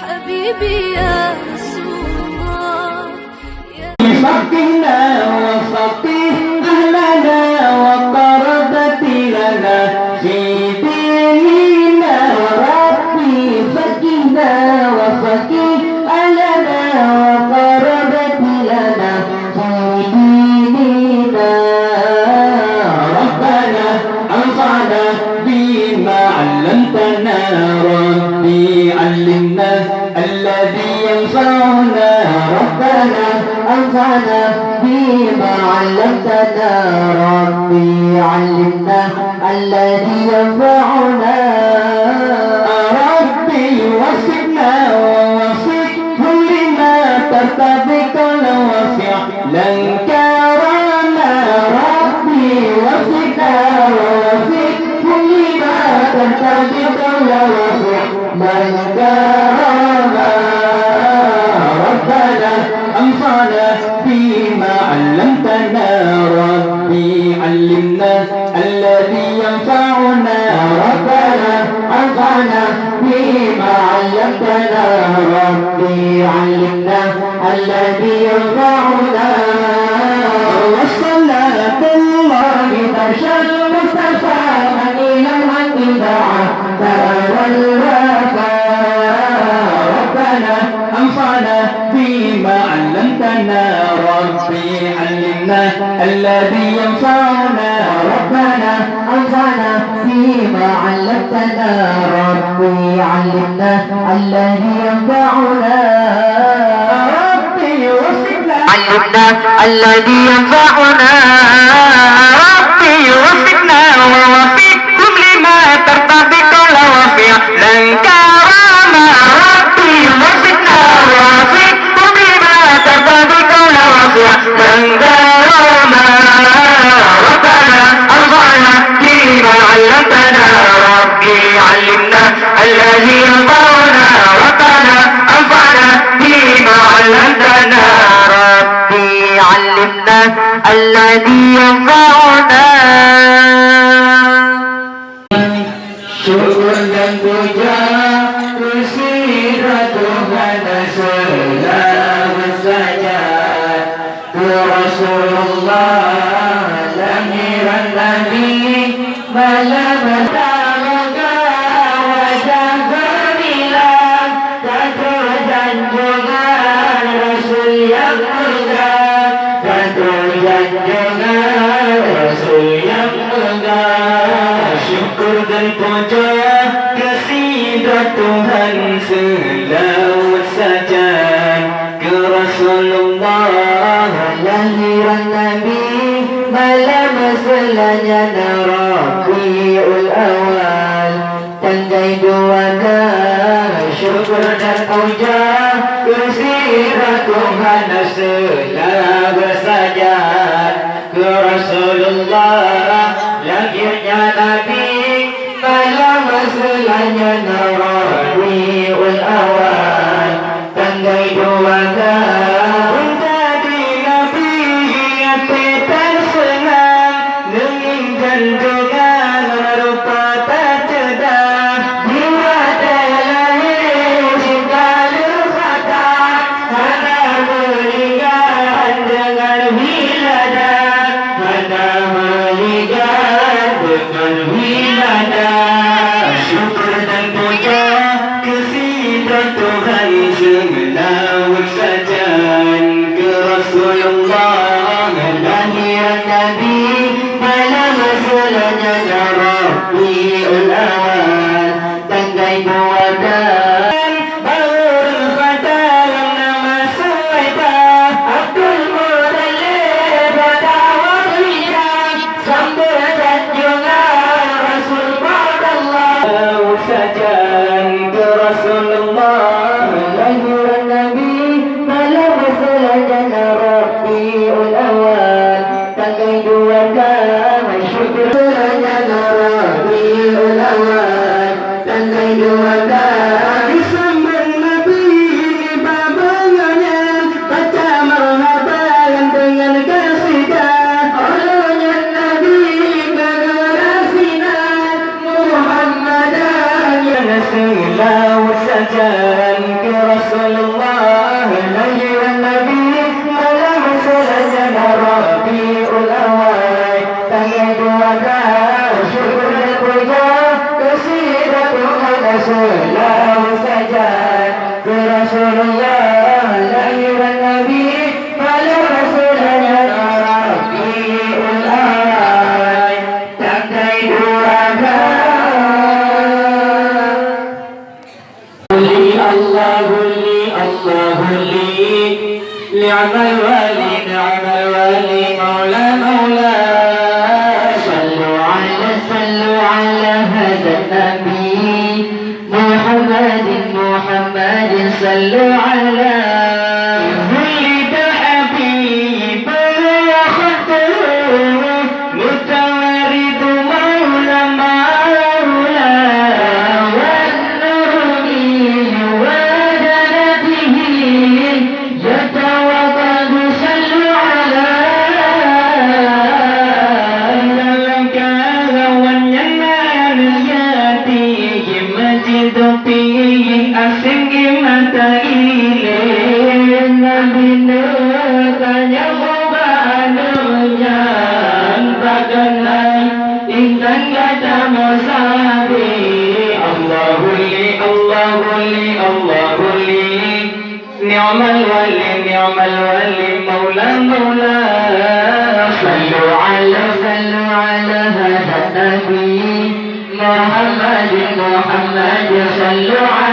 حبيبي يا رسول الله فقنا وفقه أهلنا وقربت لنا في ديننا ربي فقنا وفقه أهلنا وقربت لنا في ديننا ربنا أنفعنا بما علمتنا ربي علمنا الذي ينفعنا ربنا أنفعنا بما علمتنا ربي علمنا الذي ينفعنا ربي وفقنا ووفق كل ما ترتبط له وفعلا كرما ربي وفقنا ووفق كل ما ترتبط له وفعلا كرما ربنا أنفعنا بما علمتنا ربي علمنا الذي ينفعنا ربنا أنفعنا بما علمتنا ربي علمنا الذي ينفعنا والصلاة الله ترشد المصطفى من إلى الحق دعا والوفاء ربنا أنفعنا بما علمتنا ربي علمنا الذي ينفعنا ربنا أنفعنا بما علمتنا ربي علمنا الذي ينفعنا ربي وفقنا علمنا الذي ينفعنا ربي وفقنا ووفق كل ما ترتبط له وفعلا كرما ربي وفقنا ووفق كل ما ترتبط له وفعلا كرما ربنا أنفعنا بما علمتنا ربي علمنا الذي ينفعنا ربنا أنفعنا بما علمتنا ربي علمنا الذي ينفعنا syukur dan puja kehadirat Tuhan selalu saja ke Rasulullah lahiran Nabi malam semoga wajah gemilang kata dan juga Rasul yang mulia kata dan juga Rasul yang mulia syukur dan puja kehadirat Tuhan selalu saja ke Rasulullah lahiran Nabi malam selanya Rabiul Awal tanggal 2 syukur dan puja kehadirat Tuhan selalu saja ke Rasulullah lahirnya Nabi malam selanya Rabiul Awal tanggal 2 menjadi Nabi hati tersenang menginginkan dengan rupa tak cerdas jiwa terlahir segala kata hana melihat dengan wiladah hana melihat dengan wiladah syukur dan puja kehadirat Tuhan selalu saja ke Rasulullah lahiran Nabi malam selanya Rabiul Awal tanggal 2 Baurul Fata yang nama Suwaibah Abdul Muttalib Badawa Lidah Sambal dan juga Rasul Badallah saja ke Rasulullah lahiran Nabi malam selanya Rabiul Awal tanggal 2 syukur selanya Rabiul Awal tanggal 2 disambut Nabi ini babangannya baca marhaban dengan kasidah olehnya Nabi generasinya Muhammadan yang selalu saja وسجان كرسول الله نجي النبي على مسلسل ربيع الأول تمد وكان شكر الرجال كسيدة رسول وسجان كرسول الله نجي النبي على مسلسل ربيع الأول تمد وكان الله لي نعم الولي نعم الولي مولى مولى صلوا على هذا النبي محمد صلوا على ولد حبيب وخطر متورد مولى مولى نعم الولي مولى مولى صلوا على هذا النبي محمد صلوا على